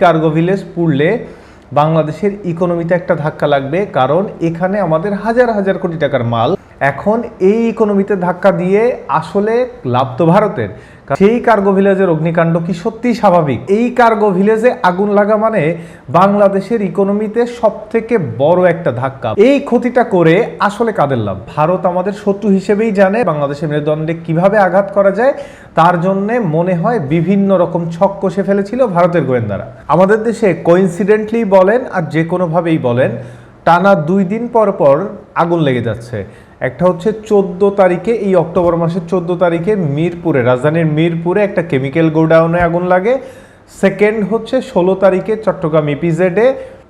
Cargo village পুড়লে বাংলাদেশের ইকোনমিতে একটা ধাক্কা লাগবে, কারণ এখানে আমাদের হাজার হাজার কোটি টাকার মাল। এখন এই ইকোনমিতে ধাক্কা দিয়ে আসলে লাভ তো ভারতের। সেই কার্গো ভিলেজের অগ্নিকাণ্ড কি সত্যি স্বাভাবিক? এই কার্গো ভিলেজে আগুন লাগা মানে বাংলাদেশের ইকোনমিতে সব থেকে বড় একটা ধাক্কা। এই ক্ষতিটা করে আসলে কাদের লাভ? ভারত আমাদের শত্রু হিসেবেই জানে বাংলাদেশের মেরুদণ্ডে কিভাবে আঘাত করা যায়, তার জন্য মনে হয় বিভিন্ন রকম ছক কষে ফেলেছিল ভারতের গোয়েন্দারা। আমাদের দেশে কোইন্সিডেন্টলি বলেন আর যে কোনোভাবেই বলেন, টানা 2 দিন পর পর আগুন লেগে যাচ্ছে। একটা হচ্ছে 14 তারিখে, এই অক্টোবর মাসের 14 তারিখে মিরপুরে, রাজধানীর মিরপুরে একটা কেমিক্যাল গোডাউনে আগুন লাগে। সেকেন্ড হচ্ছে 16 তারিখে চট্টগ্রাম ইপিজেডে,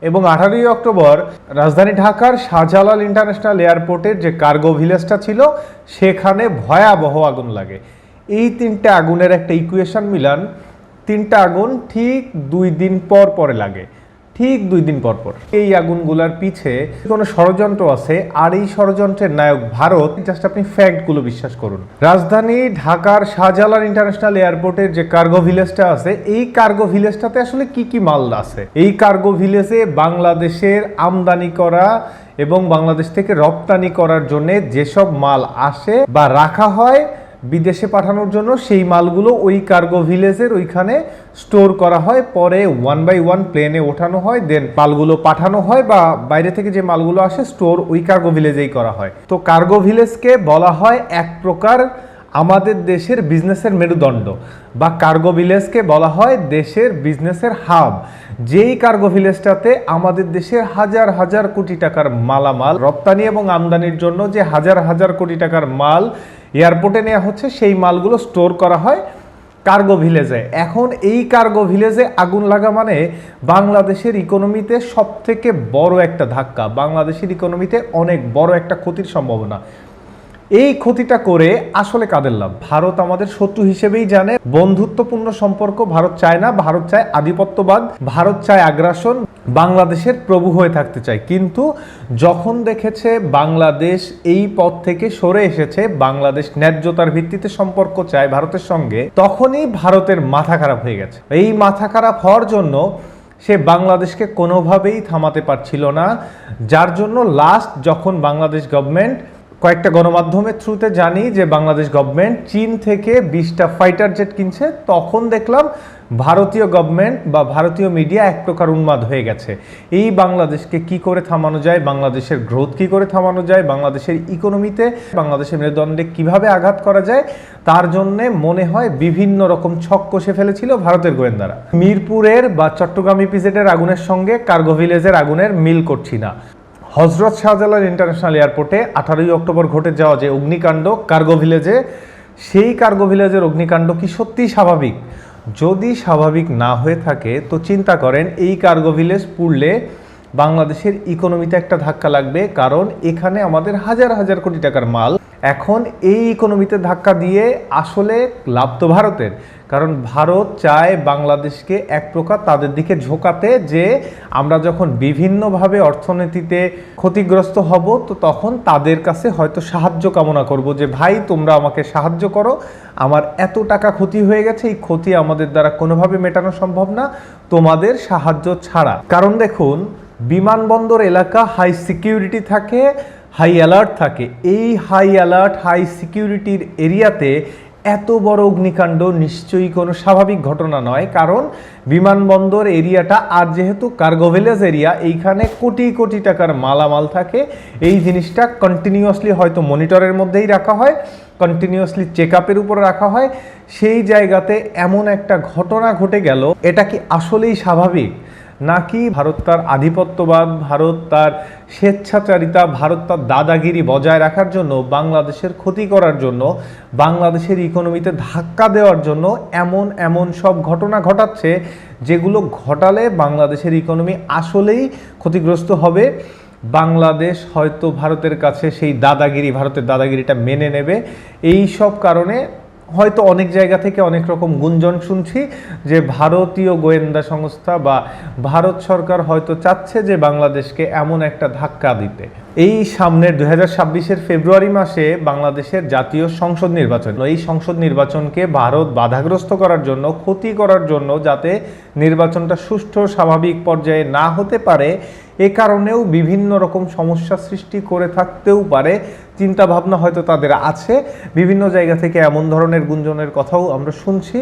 এবং 18ই অক্টোবর রাজধানী ঢাকার শাহজালাল ইন্টারন্যাশনাল এয়ারপোর্টের যে কার্গো ভিলেজটা ছিল সেখানে ভয়াবহ আগুন লাগে। এই 3টে আগুনের একটা ইকুয়েশন মিলান, 3টা আগুন ঠিক 2 দিন পর পরে লাগে, ঠিক 2 দিন পর পর। এই আগুনগুলার পিছে কোনো ষড়যন্ত্র আছে, আর এই ষড়যন্ত্রের নায়ক ভারত। জাস্ট আপনি ফ্যাক্টগুলো বিশ্বাস করুন। রাজধানী ঢাকার শাহজালাল ইন্টারন্যাশনাল এয়ারপোর্টের যে কার্গো ভিলেজটা আছে, এই কার্গো ভিলেজটাতে আসলে কি কি মাল আছে? এই কার্গো ভিলেজে বাংলাদেশের আমদানি করা এবং বাংলাদেশ থেকে রপ্তানি করার জন্য যেসব মাল আসে বা রাখা হয় বিদেশে পাঠানোর জন্য, সেই মালগুলো ওই কার্গো ভিলেজের ওইখানে স্টোর করা হয়। পরে 1 বাই 1 প্লেনে ওঠানো হয়, দেন মালগুলো পাঠানো হয়, বা বাইরে থেকে যে মালগুলো আসে স্টোর ওই কার্গো ভিলেজেই করা হয়। তো কার্গো ভিলেজকে বলা হয় এক প্রকার আমাদের দেশের বিজনেসের মেরুদণ্ড, বা কার্গো ভিলেজকে বলা হয় দেশের বিজনেসের হাব। যেই কার্গো ভিলেজটাতে আমাদের দেশের হাজার হাজার কোটি টাকার মালামাল রপ্তানি এবং আমদানির জন্য যে হাজার হাজার কোটি টাকার মাল এয়ারপোর্টে নেওয়া হচ্ছে, সেই মালগুলো স্টোর করা হয় কার্গো ভিলেজে। এখন এই কার্গো ভিলেজে আগুন লাগা মানে বাংলাদেশের ইকোনমিতে সব থেকে বড় একটা ধাক্কা, বাংলাদেশের ইকোনমিতে অনেক বড় একটা ক্ষতির সম্ভাবনা। এই ক্ষতিটা করে আসলে কাদের লাভ? ভারত আমাদের শত্রু হিসেবেই জানে। বন্ধুত্বপূর্ণ সম্পর্ক ভারত চায় না, ভারত চায় আধিপত্যবাদ, ভারত চায় আগ্রাসন, বাংলাদেশের প্রভু হয়ে থাকতে চায়। কিন্তু যখন দেখেছে বাংলাদেশ এই পথ থেকে সরে এসেছে, বাংলাদেশ ন্যায্যতার ভিত্তিতে সম্পর্ক চায় ভারতের সঙ্গে, তখনই ভারতের মাথা খারাপ হয়ে গেছে। এই মাথা খারাপ হওয়ার জন্য সে বাংলাদেশকে কোনোভাবেই থামাতে পারছিল না, যার জন্য লাস্ট যখন বাংলাদেশ গভর্নমেন্ট, কয়েকটা গণমাধ্যমের থ্রুতে জানি যে বাংলাদেশ গভর্নমেন্ট চীন থেকে 20টা ফাইটার জেট কিনছে, তখন দেখলাম ভারতীয় গভর্নমেন্ট বা ভারতীয় মিডিয়া এক প্রকার উন্মাদ হয়ে গেছে। এই বাংলাদেশকে কি করে থামানো যায়, বাংলাদেশের গ্রোথ কি করে থামানো যায়, বাংলাদেশের ইকোনমিতে বাংলাদেশের মেরুদণ্ডে কিভাবে আঘাত করা যায়, তার জন্যে মনে হয় বিভিন্ন রকম ছক কষে ফেলেছিল ভারতের গোয়েন্দারা। মিরপুরের বা চট্টগ্রাম ইপিজেডের আগুনের সঙ্গে কার্গো ভিলেজের আগুনের মিল করছি না। হজরত শাহজালাল ইন্টারন্যাশনাল এয়ারপোর্টে 18ই অক্টোবর ঘটে যাওয়া যে অগ্নিকাণ্ড কার্গো ভিলেজে, সেই কার্গো ভিলেজের অগ্নিকাণ্ড কি সত্যি স্বাভাবিক? যদি স্বাভাবিক না হয়ে থাকে তো চিন্তা করেন, এই কার্গো ভিলেজ পুড়লে বাংলাদেশের ইকোনমিতে একটা ধাক্কা লাগবে, কারণ এখানে আমাদের হাজার হাজার কোটি টাকার মাল। এখন এই ইকোনমিতে ধাক্কা দিয়ে আসলে লাভ তো ভারতের, কারণ ভারত চায় বাংলাদেশকে এক প্রকার তাদের দিকে ঝোঁকাতে, যে আমরা যখন বিভিন্নভাবে অর্থনীতিতে ক্ষতিগ্রস্ত হব তো তখন তাদের কাছে হয়তো সাহায্য কামনা করব, যে ভাই তোমরা আমাকে সাহায্য করো, আমার এত টাকা ক্ষতি হয়ে গেছে, এই ক্ষতি আমাদের দ্বারা কোনোভাবে মেটানো সম্ভব না তোমাদের সাহায্য ছাড়া। কারণ দেখুন, বিমানবন্দর এলাকা হাই সিকিউরিটি থাকে, হাই অ্যালার্ট থাকে। এই হাই অ্যালার্ট হাই সিকিউরিটির এরিয়াতে এত বড় অগ্নিকাণ্ড নিশ্চয়ই কোনো স্বাভাবিক ঘটনা নয়, কারণ বিমানবন্দর এরিয়াটা, আর যেহেতু কার্গো ভিলেজ এরিয়া, এইখানে কোটি কোটি টাকার মালামাল থাকে। এই জিনিসটা কন্টিনিউয়াসলি হয়তো মনিটরের মধ্যেই রাখা হয়, কন্টিনিউয়াসলি চেক আপের উপর রাখা হয়। সেই জায়গাতে এমন একটা ঘটনা ঘটে গেল, এটা কি আসলেই স্বাভাবিক? নাকি ভারত তার আধিপত্যবাদ, ভারত তার স্বেচ্ছাচারিতা, ভারত তার দাদাগিরি বজায় রাখার জন্য, বাংলাদেশের ক্ষতি করার জন্য, বাংলাদেশের ইকোনমিতে ধাক্কা দেওয়ার জন্য এমন এমন সব ঘটনা ঘটাচ্ছে, যেগুলো ঘটালে বাংলাদেশের ইকোনমি আসলেই ক্ষতিগ্রস্ত হবে। বাংলাদেশ হয়তো ভারতের কাছে সেই দাদাগিরি, ভারতের দাদাগিরিটা মেনে নেবে। এই সব কারণে হয়তো অনেক জায়গা থেকে অনেক রকম গুঞ্জন শুনছি যে ভারতীয় গোয়েন্দা সংস্থা বা ভারত সরকার হয়তো চাচ্ছে যে বাংলাদেশকে এমন একটা ধাক্কা দিতে। এই সামনের 2026-এর ফেব্রুয়ারি মাসে বাংলাদেশের জাতীয় সংসদ নির্বাচন, এই সংসদ নির্বাচনকে ভারত বাধাগ্রস্ত করার জন্য, ক্ষতি করার জন্য, যাতে নির্বাচনটা সুষ্ঠু স্বাভাবিক পর্যায়ে না হতে পারে, এ কারণেও বিভিন্ন রকম সমস্যা সৃষ্টি করে থাকতেও পারে। চিন্তা ভাবনা হয়তো তাদের আছে, বিভিন্ন জায়গা থেকে এমন ধরনের গুঞ্জনের কথাও আমরা শুনছি।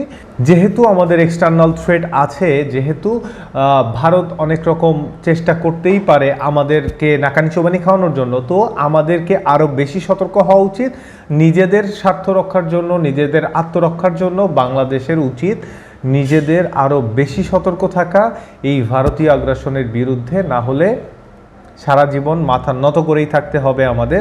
যেহেতু আমাদের এক্সটার্নাল থ্রেট আছে, যেহেতু ভারত অনেক রকম চেষ্টা করতেই পারে আমাদেরকে নাকানি চোবানি খাওয়ানোর জন্য, তো আমাদেরকে আরও বেশি সতর্ক হওয়া উচিত। নিজেদের স্বার্থ রক্ষার জন্য, নিজেদের আত্মরক্ষার জন্য বাংলাদেশের উচিত নিজেদের আরও বেশি সতর্ক থাকা এই ভারতীয় আগ্রাসনের বিরুদ্ধে। না হলে সারা জীবন মাথা নত করেই থাকতে হবে আমাদের।